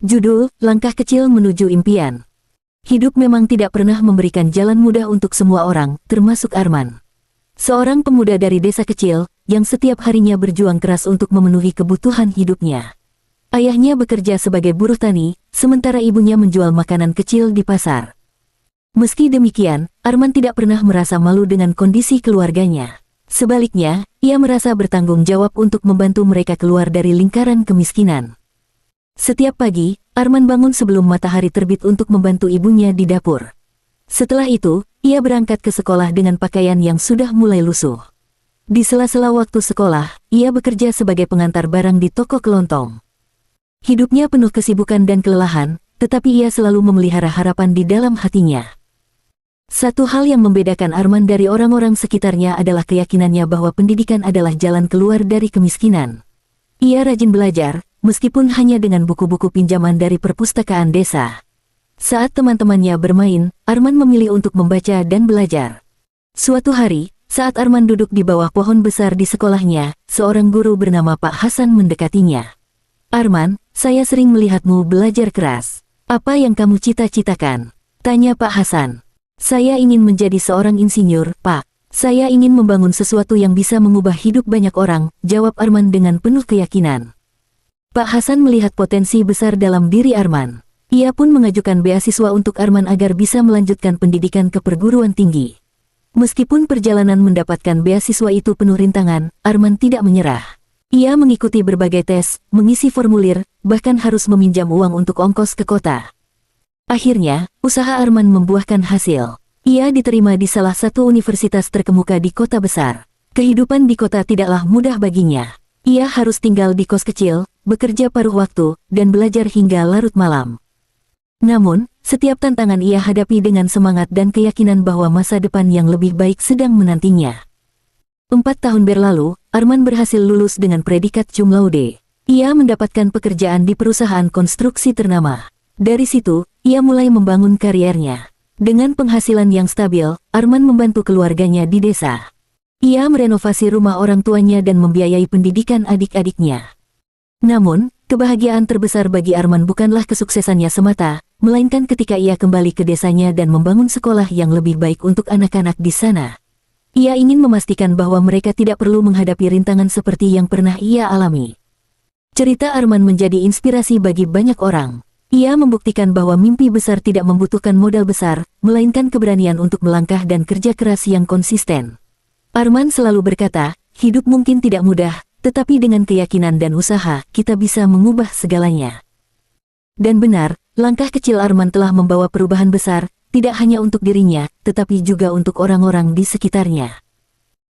Judul, Langkah Kecil Menuju Impian. Hidup memang tidak pernah memberikan jalan mudah untuk semua orang, termasuk Arman. Seorang pemuda dari desa kecil, yang setiap harinya berjuang keras untuk memenuhi kebutuhan hidupnya. Ayahnya bekerja sebagai buruh tani, sementara ibunya menjual makanan kecil di pasar. Meski demikian, Arman tidak pernah merasa malu dengan kondisi keluarganya. Sebaliknya, ia merasa bertanggung jawab untuk membantu mereka keluar dari lingkaran kemiskinan. Setiap pagi, Arman bangun sebelum matahari terbit untuk membantu ibunya di dapur. Setelah itu, ia berangkat ke sekolah dengan pakaian yang sudah mulai lusuh. Di sela-sela waktu sekolah, ia bekerja sebagai pengantar barang di toko kelontong. Hidupnya penuh kesibukan dan kelelahan, tetapi ia selalu memelihara harapan di dalam hatinya. Satu hal yang membedakan Arman dari orang-orang sekitarnya adalah keyakinannya bahwa pendidikan adalah jalan keluar dari kemiskinan. Ia rajin belajar, meskipun hanya dengan buku-buku pinjaman dari perpustakaan desa. Saat teman-temannya bermain, Arman memilih untuk membaca dan belajar. Suatu hari, saat Arman duduk di bawah pohon besar di sekolahnya, seorang guru bernama Pak Hasan mendekatinya. "Arman, saya sering melihatmu belajar keras. Apa yang kamu cita-citakan?" tanya Pak Hasan. "Saya ingin menjadi seorang insinyur, Pak. Saya ingin membangun sesuatu yang bisa mengubah hidup banyak orang," jawab Arman dengan penuh keyakinan. Pak Hasan melihat potensi besar dalam diri Arman. Ia pun mengajukan beasiswa untuk Arman agar bisa melanjutkan pendidikan ke perguruan tinggi. Meskipun perjalanan mendapatkan beasiswa itu penuh rintangan, Arman tidak menyerah. Ia mengikuti berbagai tes, mengisi formulir, bahkan harus meminjam uang untuk ongkos ke kota. Akhirnya, usaha Arman membuahkan hasil. Ia diterima di salah satu universitas terkemuka di kota besar. Kehidupan di kota tidaklah mudah baginya. Ia harus tinggal di kos kecil, bekerja paruh waktu, dan belajar hingga larut malam. Namun, setiap tantangan ia hadapi dengan semangat dan keyakinan bahwa masa depan yang lebih baik sedang menantinya. 4 tahun berlalu, Arman berhasil lulus dengan predikat cum laude. Ia mendapatkan pekerjaan di perusahaan konstruksi ternama. Dari situ, ia mulai membangun kariernya. Dengan penghasilan yang stabil, Arman membantu keluarganya di desa. Ia merenovasi rumah orang tuanya dan membiayai pendidikan adik-adiknya. Namun, kebahagiaan terbesar bagi Arman bukanlah kesuksesannya semata, melainkan ketika ia kembali ke desanya dan membangun sekolah yang lebih baik untuk anak-anak di sana. Ia ingin memastikan bahwa mereka tidak perlu menghadapi rintangan seperti yang pernah ia alami. Cerita Arman menjadi inspirasi bagi banyak orang. Ia membuktikan bahwa mimpi besar tidak membutuhkan modal besar, melainkan keberanian untuk melangkah dan kerja keras yang konsisten. Arman selalu berkata, hidup mungkin tidak mudah, tetapi dengan keyakinan dan usaha, kita bisa mengubah segalanya. Dan benar, langkah kecil Arman telah membawa perubahan besar, tidak hanya untuk dirinya, tetapi juga untuk orang-orang di sekitarnya.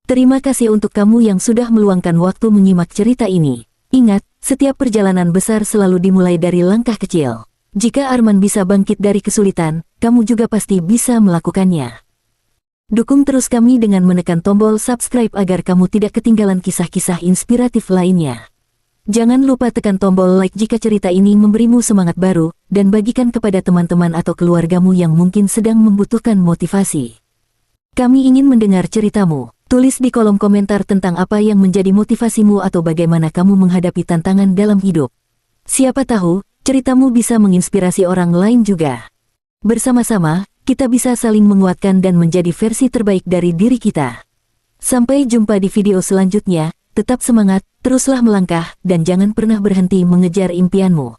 Terima kasih untuk kamu yang sudah meluangkan waktu menyimak cerita ini. Ingat, setiap perjalanan besar selalu dimulai dari langkah kecil. Jika Arman bisa bangkit dari kesulitan, kamu juga pasti bisa melakukannya. Dukung terus kami dengan menekan tombol subscribe agar kamu tidak ketinggalan kisah-kisah inspiratif lainnya. Jangan lupa tekan tombol like jika cerita ini memberimu semangat baru, dan bagikan kepada teman-teman atau keluargamu yang mungkin sedang membutuhkan motivasi. Kami ingin mendengar ceritamu. Tulis di kolom komentar tentang apa yang menjadi motivasimu atau bagaimana kamu menghadapi tantangan dalam hidup. Siapa tahu, ceritamu bisa menginspirasi orang lain juga. Bersama-sama, kita bisa saling menguatkan dan menjadi versi terbaik dari diri kita. Sampai jumpa di video selanjutnya, tetap semangat, teruslah melangkah, dan jangan pernah berhenti mengejar impianmu.